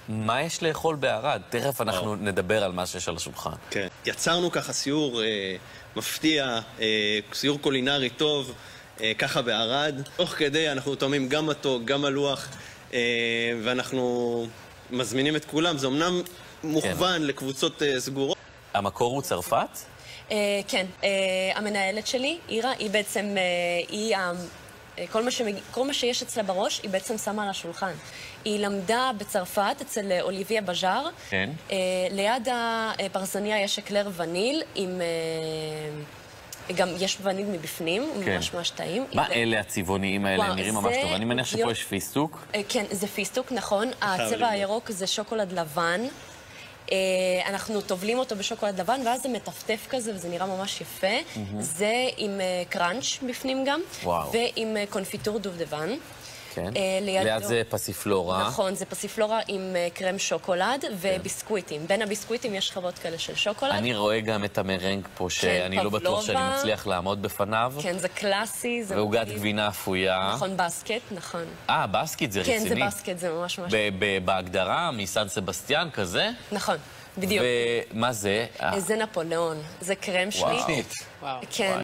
מה יש לאכול בערד? תכף אנחנו נדבר על מה שיש על השולחן. כן. יצרנו ככה סיור מפתיע, סיור קולינרי טוב, ככה בערד. תוך כדי אנחנו תואמים גם מתוק, גם הלוח, ואנחנו מזמינים את כולם. זה אמנם מוכוון לקבוצות סגורות. המקור הוא צרפת? כן. המנהלת שלי, אירה, היא בעצם, כל מה שיש אצלה בראש, היא בעצם שמה על השולחן. היא למדה בצרפת אצל אוליביה בז'אר. כן. ליד הפרזניה יש אקלר וניל, גם יש וניל מבפנים, ממש טעים. מה אלה הצבעוניים האלה? נראים ממש טוב. אני מניח שפה יש פיסטוק. כן, זה פיסטוק, נכון. הצבע הירוק זה שוקולד לבן. אנחנו טובלים אותו בשוקולד לבן, ואז זה מטפטף כזה, וזה נראה ממש יפה. זה עם קראנץ' בפנים גם, ועם קונפיטור דובדבן. ליד זה פסיפלורה. נכון, זה פסיפלורה עם קרם שוקולד וביסקוויטים. בין הביסקוויטים יש שכבות כאלה של שוקולד. אני רואה גם את המרנג פה, שאני לא בטוח שאני מצליח לעמוד בפניו. כן, זה קלאסי. ועוגת גבינה אפויה. נכון, בסקט, נכון. בסקט זה רציני. כן, זה בסקט, זה ממש ממש. בהגדרה, מסן סבסטיאן כזה? נכון, בדיוק. ומה זה? זה נפוליאון, זה קרם שלי. וואו. כן.